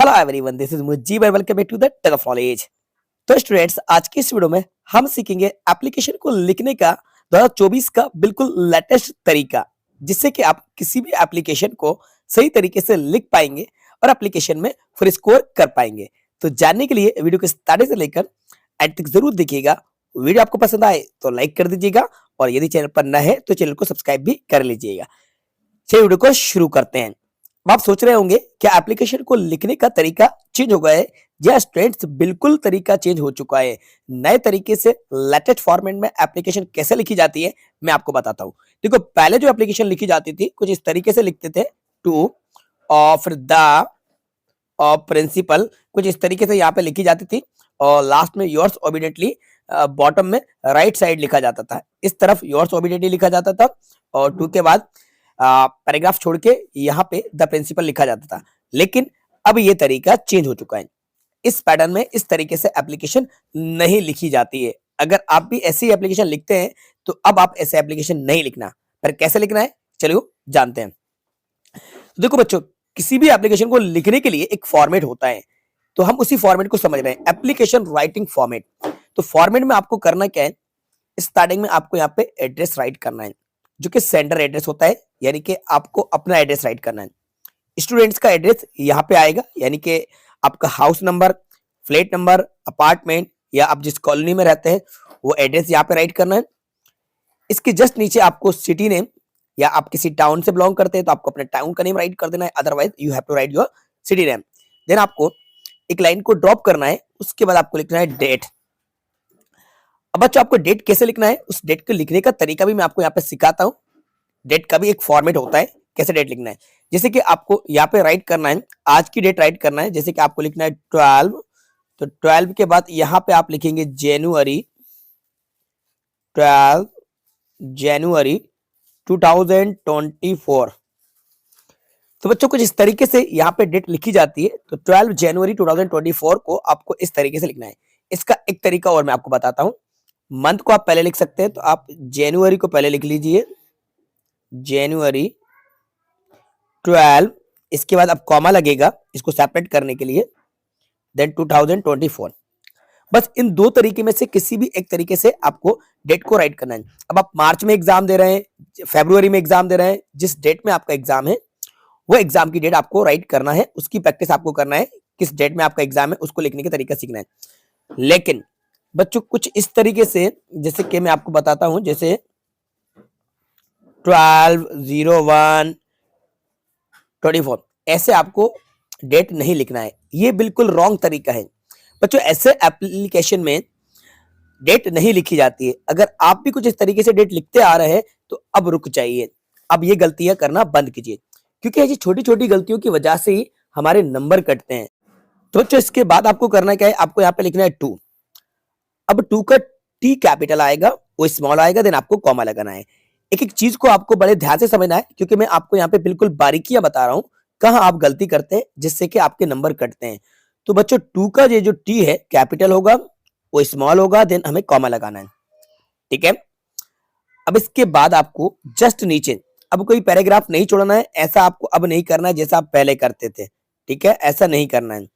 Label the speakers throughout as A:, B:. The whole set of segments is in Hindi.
A: Hello everyone, this is Mujeeb and welcome back to the tug of knowledge. तो स्टूडेंट्स, आज की इस वीडियो में हम सीखेंगे एप्लीकेशन को लिखने का 2024 का बिल्कुल लेटेस्ट तरीका, जिससे कि आप किसी भी एप्लीकेशन को सही तरीके से लिख पाएंगे और एप्लीकेशन में फुल स्कोर कर पाएंगे। तो जानने के लिए वीडियो को स्टार्टिंग से लेकर एंड तक जरूर देखिएगा। वीडियो आपको पसंद आए तो लाइक कर दीजिएगा और यदि चैनल पर नए हैं तो चैनल को सब्सक्राइब भी कर लीजिएगा। चलिए वीडियो को शुरू करते हैं। अब आप सोच रहे होंगे क्या एप्लीकेशन को लिखने का तरीका चेंज हो गया है? जी हाँ स्टूडेंट्स, बिल्कुल तरीका चेंज हो चुका है। नए तरीके से लेटेस्ट फॉर्मेट में एप्लीकेशन कैसे लिखी जाती है मैं आपको बताता हूँ। देखो, पहले जो एप्लीकेशन लिखी जाती थी कुछ इस तरीके से लिखते थे, टू ऑफ द प्रिंसिपल, कुछ इस तरीके से यहाँ पे लिखी जाती थी और लास्ट में योर्स ओबीडियंटली बॉटम में राइट साइड लिखा जाता था। इस तरफ योर्स ओबीडियंटली लिखा जाता था और टू के बाद पैराग्राफ छोड़ के यहाँ पे द प्रिंसिपल लिखा जाता था। लेकिन अब ये तरीका चेंज हो चुका है। इस पैटर्न में इस तरीके से एप्लीकेशन नहीं लिखी जाती है। अगर आप भी ऐसी एप्लीकेशन लिखते हैं तो अब आप ऐसे एप्लीकेशन नहीं लिखना। पर कैसे लिखना है चलिए जानते हैं। देखो बच्चों, किसी भी एप्लीकेशन को लिखने के लिए एक फॉर्मेट होता है, तो हम उसी फॉर्मेट को समझ रहे हैं, एप्लीकेशन राइटिंग फॉर्मेट। तो फॉर्मेट में आपको करना क्या है, स्टार्टिंग में आपको यहाँ पे एड्रेस राइट करना है, जो कि सेंडर एड्रेस होता है, यानी कि आपको अपना एड्रेस राइट करना है। स्टूडेंट्स का एड्रेस यहाँ पे आएगा, यानी कि आपका house number, flat number, apartment या आप जिस कॉलोनी में रहते हैं वो एड्रेस यहाँ पे राइट करना है। इसके जस्ट नीचे आपको सिटी नेम, या आप किसी टाउन से बिलोंग करते हैं तो आपको अपने टाउन का नेम राइट कर देना है, otherwise you have to write your city name. Then आपको एक लाइन को ड्रॉप करना है, उसके बाद आपको लिखना है डेट। अब बच्चों, आपको डेट कैसे लिखना है, उस डेट को लिखने का तरीका भी मैं आपको यहाँ पे सिखाता हूँ। डेट का भी एक फॉर्मेट होता है, कैसे डेट लिखना है। जैसे कि आपको यहाँ पे राइट करना है, आज की डेट राइट करना है। जैसे कि आपको लिखना है 12, तो 12 के बाद यहाँ पे आप लिखेंगे जनवरी, 12 जनवरी 2024। तो बच्चों, कुछ इस तरीके से यहाँ पे डेट लिखी जाती है। तो 12 जनवरी 2024 को आपको इस तरीके से लिखना है। इसका एक तरीका और मैं आपको बताता हूँ। मंथ को आप पहले लिख सकते हैं, तो आप जनवरी को पहले लिख लीजिए, जनवरी 12, इसके बाद अब कॉमा लगेगा इसको सेपरेट करने के लिए, देन 2024। बस इन दो तरीके में से किसी भी एक तरीके से आपको डेट को राइट करना है। अब आप मार्च में एग्जाम दे रहे हैं, फरवरी में एग्जाम दे रहे हैं, जिस डेट में आपका एग्जाम है वो एग्जाम की डेट आपको राइट करना है, उसकी प्रैक्टिस आपको करना है। किस डेट में आपका एग्जाम है उसको लिखने का तरीका सीखना है। लेकिन बच्चों, कुछ इस तरीके से, जैसे कि मैं आपको बताता हूं, जैसे 12/01/24, ऐसे आपको डेट नहीं लिखना है। ये बिल्कुल रॉन्ग तरीका है बच्चों। ऐसे एप्लीकेशन में डेट नहीं लिखी जाती है। अगर आप भी कुछ इस तरीके से डेट लिखते आ रहे हैं तो अब रुक जाइए, अब ये गलतियां करना बंद कीजिए, क्योंकि ऐसी छोटी छोटी गलतियों की वजह से ही हमारे नंबर कटते हैं। तो बच्चों, इसके बाद आपको करना क्या है, आपको यहाँ पे लिखना है 2। अब 2 का टी कैपिटल आएगा, वो स्मॉल आएगा, देन आपको कॉमा लगाना है। एक एक चीज को आपको बड़े ध्यान से समझना है, क्योंकि मैं आपको यहाँ पे बिल्कुल बारीकियां बता रहा हूँ कहाँ आप गलती करते हैं जिससे कि आपके नंबर कटते हैं। तो बच्चों, 2 का ये जो टी है कैपिटल होगा, वो स्मॉल होगा, देन हमें कॉमा लगाना है, ठीक है। अब इसके बाद आपको जस्ट नीचे अब कोई पैराग्राफ नहीं छोड़ना है। ऐसा आपको अब नहीं करना है जैसा आप पहले करते थे, ठीक है, ऐसा नहीं करना है।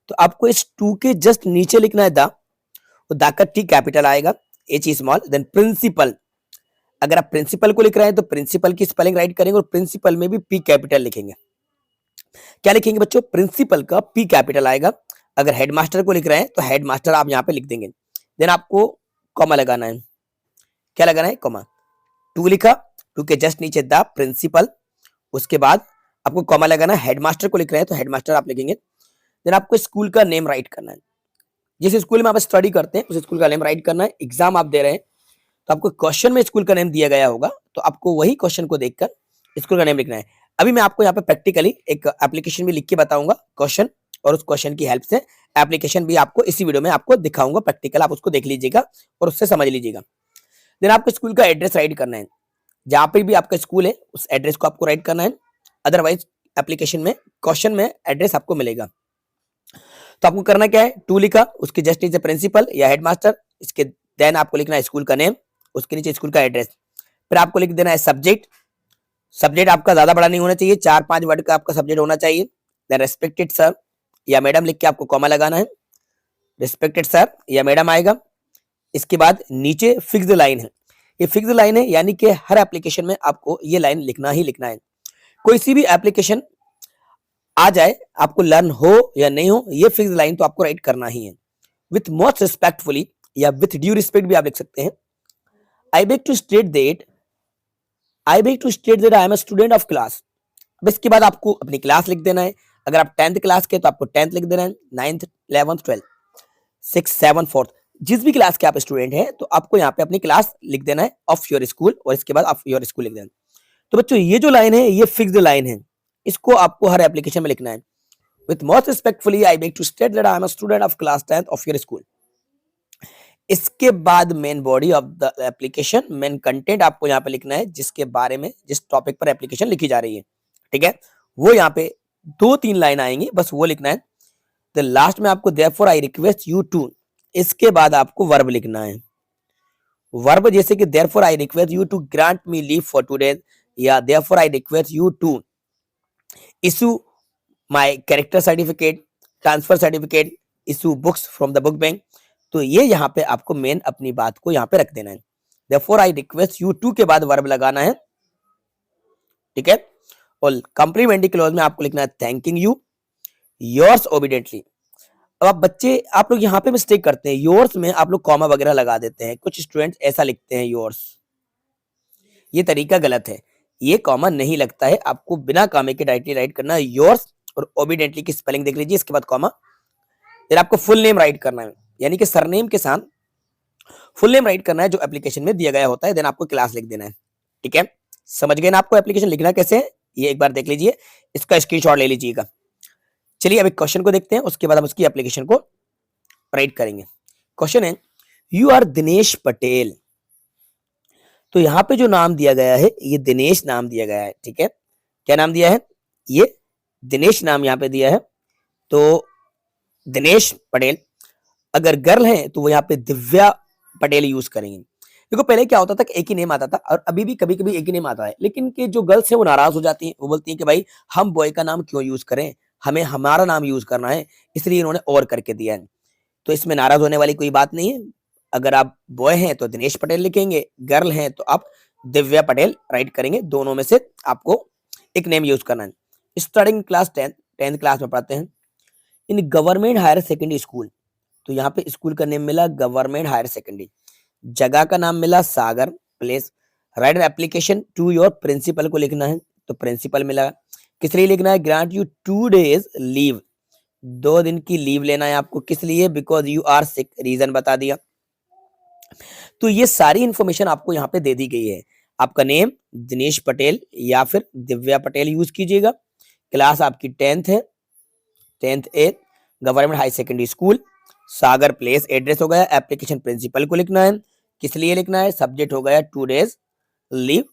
A: तो आपको इस 2 के जस्ट नीचे लिखना है द, दा का टी कैपिटल आएगा, एच स्मॉल, देन प्रिंसिपल। अगर आप प्रिंसिपल को लिख रहे हैं तो प्रिंसिपल की स्पेलिंग राइट करेंगे और प्रिंसिपल में भी पी कैपिटल लिखेंगे। क्या लिखेंगे बच्चों, प्रिंसिपल का पी कैपिटल आएगा। अगर हेडमास्टर को लिख रहे हैं तो हेडमास्टर आप यहाँ पे लिख देंगे। देन आपको कॉमा लगाना है। क्या लगाना है, कॉमा। 2 लिखा, 2 के जस्ट नीचे द प्रिंसिपल, उसके बाद आपको कॉमा लगाना है। हेडमास्टर को लिख रहे हैं तो हेडमास्टर आप लिखेंगे। देन आपको स्कूल का नेम राइट करना है। जिस स्कूल में आप स्टडी करते हैं उस स्कूल का नेम राइट करना है। एग्जाम आप दे रहे हैं तो आपको क्वेश्चन में स्कूल का नेम दिया गया होगा, तो आपको वही क्वेश्चन को देखकर स्कूल का नेम लिखना है। अभी मैं आपको यहाँ पे प्रैक्टिकली एक एप्लीकेशन भी लिख के बताऊंगा क्वेश्चन, और उस क्वेश्चन की हेल्प से एप्लीकेशन भी आपको इसी वीडियो में आपको दिखाऊंगा प्रैक्टिकल, आप उसको देख लीजिएगा और उससे समझ लीजिएगा। देन आपको स्कूल का एड्रेस राइट करना है। जहां पर भी आपका स्कूल है उस एड्रेस को आपको राइट करना है, अदरवाइज एप्लीकेशन में क्वेश्चन में एड्रेस आपको मिलेगा। तो आपको करना क्या है, 2 लिखा, उसके जस्ट नीचे प्रिंसिपल या हेडमास्टर, इसके देन आपको लिखना है स्कूल का नेम, उसके नीचे स्कूल का एड्रेस। फिर आपको लिख देना है सब्जेक्ट। सब्जेक्ट आपका ज्यादा बड़ा नहीं होना चाहिए, 4-5 वर्ड का आपका सब्जेक्ट होना चाहिए। देन रेस्पेक्टेड सर, या मैडम लिख के आपको कॉमा लगाना है, रिस्पेक्टेड सर या मैडम आएगा। इसके बाद नीचे फिक्स्ड लाइन है, ये फिक्स्ड लाइन है यानी कि हर एप्लीकेशन में आपको ये लाइन लिखना ही लिखना है। कोई सी भी एप्लीकेशन आ जाए, आपको लर्न हो या नहीं हो, ये फिक्स्ड लाइन तो आपको राइट करना ही है। विथ मोस्ट रिस्पेक्टफुली या विथ ड्यू रिस्पेक्ट भी आप लिख सकते हैं। I beg to state that I am a student of class. अब इसके बाद आपको अपनी क्लास लिख देना है। अगर आप 10th क्लास के तो आपको 10th लिख देना है, 9th 11th 12th 6th 7th 4th जिस भी क्लास के आप स्टूडेंट हैं तो आपको यहाँ पे अपनी क्लास लिख देना है ऑफ योर स्कूल, और इसके बाद ऑफ योर स्कूल लिख देना है। तो बच्चों ये जो लाइन है ये फिक्स्ड लाइन है, इसको आपको हर एप्लीकेशन में लिखना है। With most respectfully I beg to state that I am a student of class 10th of your school. इसके बाद main body of the application, main content आपको यहाँ पे लिखना है, जिसके बारे में जिस टॉपिक पर एप्लीकेशन लिखी जा रही है, ठीक है, वो यहाँ पे 2-3 लाइन आएंगी, बस वो लिखना है। तो लास्ट में आपको therefore I request you to, इसके बाद आपको वर्ब लिखना है। वर्ब जैसे कि therefore I request you to grant me leave for 2 days, या therefore I request you to issue my character certificate, transfer certificate, issue books from the book bank. तो ये यहाँ पे आपको मेन अपनी बात को यहाँ पे रख देना है। Therefore I request you to के बाद वर्ब लगाना है, ठीक है। और कॉम्प्लीमेंट्री क्लॉज में आपको लिखना है थैंकिंग यू, योर्स ओबीडियंटली। अब आप बच्चे आप लोग यहाँ पे मिस्टेक करते हैं, योर्स में आप लोग कॉमा वगैरह लगा देते हैं, कुछ स्टूडेंट्स ऐसा लिखते हैं योर्स, ये तरीका गलत है, ये कॉमा नहीं लगता है, आपको बिना कॉमे के डायरेक्टली राइट करना है योर्स, और ओबीडियंटली की स्पेलिंग देख लीजिए, इसके बाद कॉमा, फिर आपको फुल नेम राइट करना है, यानी कि सरनेम के साथ फुल नेम राइट करना है जो एप्लीकेशन में दिया गया होता है, देन आपको क्लास लिख देना है, ठीक है। समझ गए ना आपको एप्लीकेशन लिखना कैसे है, ये एक बार देख लीजिए, इसका स्क्रीनशॉट ले लीजिएगा। चलिए अब एक क्वेश्चन को देखते हैं, उसके बाद हम उसकी एप्लीकेशन को राइट करेंगे। क्वेश्चन है यू आर दिनेश पटेल। तो यहाँ पे जो नाम दिया गया है ये दिनेश नाम दिया गया है, ठीक है। क्या नाम दिया है, ये दिनेश नाम यहाँ पे दिया है। तो दिनेश पटेल, अगर गर्ल है तो वो यहाँ पे दिव्या पटेल यूज करेंगे। देखो पहले क्या होता था कि एक ही नेम आता था, और अभी भी कभी कभी एक ही नेम आता है, लेकिन कि जो गर्ल्स हैं वो नाराज हो जाती हैं, वो बोलती हैं कि भाई हम बॉय का नाम क्यों यूज करें, हमें हमारा नाम यूज करना है, इसलिए इन्होंने और करके दिया है। तो इसमें नाराज होने वाली कोई बात नहीं है। अगर आप बॉय हैं तो दिनेश पटेल लिखेंगे, गर्ल हैं तो आप दिव्या पटेल राइट करेंगे, दोनों में से आपको एक नेम यूज करना है। स्टार्टिंग क्लास 10th क्लास में पढ़ते हैं in government higher secondary school. तो यहाँ पे स्कूल का नेम मिला गवर्नमेंट हायर सेकेंडरी, जगह का नाम मिला Sagar place. Write application to your principal को लिखना है, तो प्रिंसिपल मिला। किस लिए लिखना है, ग्रांट यू 2 days लीव, 2 दिन की लीव लेना है आपको, किस लिए, because you are sick, reason बता दिया। तो ये सारी इंफॉर्मेशन आपको यहाँ पे दे दी गई है। आपका नेम दिनेश पटेल या फिर दिव्या पटेल यूज कीजिएगा। क्लास आपकी 10th है, 10th ए, गवर्नमेंट हाई सेकेंडरी स्कूल, सागर प्लेस, एड्रेस हो गया। एप्लीकेशन प्रिंसिपल को लिखना है, किस लिए लिखना है, सब्जेक्ट हो गया 2 days लीव,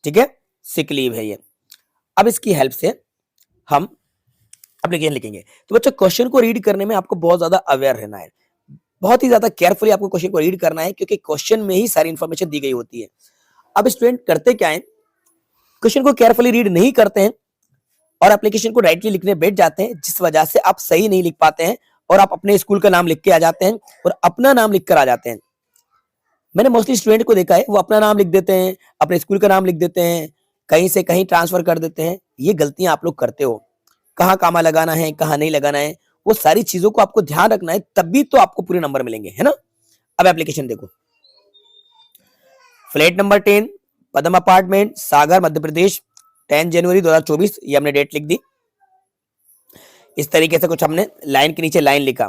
A: ठीक है, सिक लीव है ये। अब इसकी हेल्प से हम एप्लीकेशन लिखेंगे। तो बच्चों क्वेश्चन को रीड करने में आपको बहुत ज्यादा अवेयर रहना है, बहुत ही ज्यादा केयरफुली आपको क्वेश्चन को रीड करना है, क्योंकि क्वेश्चन में ही सारी इंफॉर्मेशन दी गई होती है। अब स्टूडेंट करते क्या है, क्वेश्चन को केयरफुली रीड नहीं करते हैं और एप्लीकेशन को राइटली लिखने बैठ जाते हैं, जिस वजह से आप सही नहीं लिख पाते हैं और आप अपने स्कूल का नाम लिख के आ जाते हैं और अपना नाम लिख कर आ जाते हैं। मैंने मोस्टली स्टूडेंट को देखा है, वो अपना नाम लिख देते हैं, अपने स्कूल का नाम लिख देते हैं, कहीं से कहीं ट्रांसफर कर देते हैं। ये गलतियां आप लोग करते हो, कहाँ कामा लगाना है कहाँ नहीं लगाना है, वो सारी चीजों को आपको ध्यान रखना है, तभी तो आपको पूरे नंबर मिलेंगे, है ना। अब एप्लीकेशन देखो, फ्लैट नंबर 10, पदम अपार्टमेंट, सागर मध्य प्रदेश, 10 जनवरी 2024, ये हमने डेट लिख दी। इस तरीके से कुछ हमने लाइन के नीचे लाइन लिखा,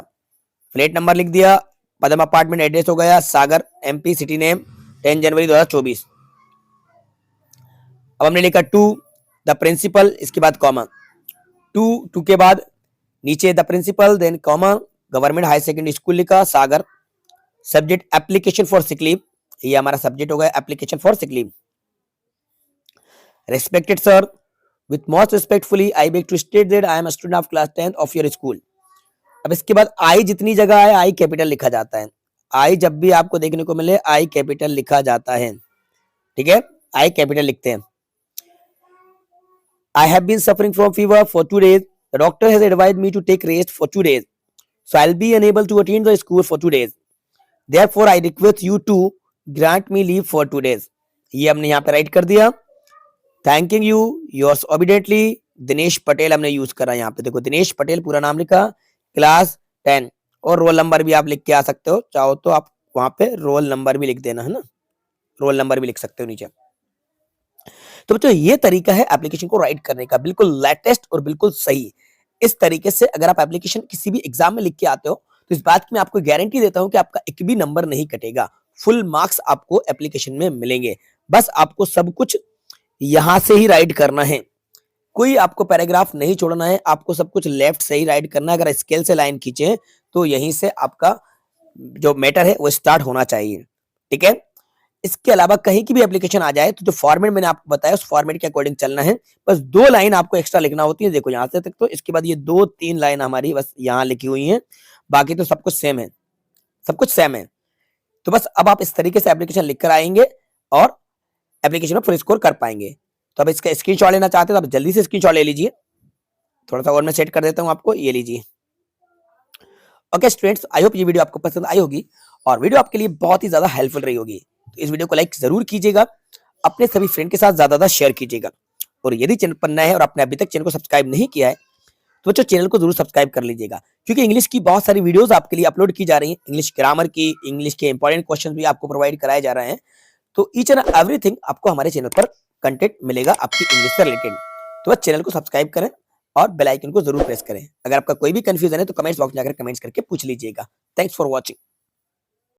A: फ्लैट नंबर लिख दिया, पदम अपार्टमेंट एड्रेस हो गया सागर एमपी, सिटी नेम 10 जनवरी 2024। अब हमने लिखा टू द प्रिंसिपल, इसके बाद कॉमा, टू के बाद नीचे the principal, then comma, government high secondary school लिखा Sagar, subject application for sick leave, ये हमारा सब्जेक्ट हो गया application for sick leave. Respected sir, with most respectfully I beg to state that I am a student of class 10th of your school. अब इसके बाद आई जितनी जगह है आई कैपिटल लिखा जाता है, आई जब भी आपको देखने को मिले आई कैपिटल लिखा जाता है, ठीक है, आई कैपिटल लिखते हैं। I have been suffering from fever for 2 days, the doctor has advised me to take rest for 2 days, so I'll be unable to attend the school for 2 days. Therefore I request you to grant me leave for 2 days. ये हमने यहाँ पे राइट कर दिया. Thanking you, yours obediently Dinesh Patel हमने यूज करा. यहाँ पे देखो दिनेश पटेल पूरा नाम लिखा, क्लास 10 और रोल नंबर भी आप लिख के आ सकते हो. चाहो तो आप वहां पे रोल नंबर भी लिख देना, है ना, रोल नंबर भी लिख सकते हो नीचे. तो बच्चों ये तरीका है एप्लीकेशन को राइट करने का, बिल्कुल लेटेस्ट और बिल्कुल सही. इस तरीके से अगर आप एप्लीकेशन किसी भी एग्जाम में लिख के आते हो तो इस बात की मैं आपको गारंटी देता हूं कि आपका एक भी नंबर नहीं कटेगा. फुल मार्क्स आपको एप्लीकेशन में मिलेंगे. बस आपको सब कुछ यहां से ही राइट करना है, कोई आपको पैराग्राफ नहीं छोड़ना है, आपको सब कुछ लेफ्ट से ही राइट करना है. अगर स्केल से लाइन खींचे तो यहीं से आपका जो मैटर है वो स्टार्ट होना चाहिए. ठीक है. इसके अलावा कहीं की भी एप्लीकेशन आ जाए तो जो फॉर्मेट मैंने आपको बताया उस फॉर्मेट के अकॉर्डिंग चलना है. बस 2 लाइन आपको एक्स्ट्रा लिखना होती है. देखो यहां से तक, तो इसके बाद ये 2-3 लाइन हमारी बस यहाँ लिखी हुई है, बाकी तो सब कुछ सेम है, सब कुछ सेम है. तो बस अब आप इस तरीके से एप्लीकेशन लिखकर आएंगे और एप्लीकेशन में फुल स्कोर कर पाएंगे. तो अब इसका स्क्रीनशॉट लेना चाहते हैं तो आप जल्दी से स्क्रीनशॉट ले लीजिए. थोड़ा सा और मैं सेट कर देता हूं आपको, ये लीजिए. ओके स्टूडेंट्स, आई होप ये वीडियो आपको पसंद आई होगी और वीडियो आपके लिए बहुत ही ज्यादा हेल्पफुल रही होगी. तो इस वीडियो को लाइक जरूर कीजिएगा, अपने सभी फ्रेंड के साथ ज्यादा शेयर कीजिएगा. और यदि चैनल पर नए हैं और आपने अभी तक चैनल को सब्सक्राइब नहीं किया है तो बच्चों चैनल को जरूर सब्सक्राइब कर लीजिएगा, क्योंकि इंग्लिश की बहुत सारी वीडियोस आपके लिए अपलोड की जा रही हैं. इंग्लिश ग्रामर की, इंग्लिश के इंपॉर्टेंट क्वेश्चन भी आपको प्रोवाइड कराए जा रहे हैं. तो ईच एंड एवरीथिंग आपको हमारे चैनल पर कंटेंट मिलेगा आपकी इंग्लिश से रिलेटेड. तो बस चैनल को सब्सक्राइब करें और बेल आइकन को जरूर प्रेस करें. अगर आपका कोई भी कंफ्यूजन है तो कमेंट्स बॉक्स में जाकर कमेंट्स करके पूछ लीजिएगा. Thanks for watching.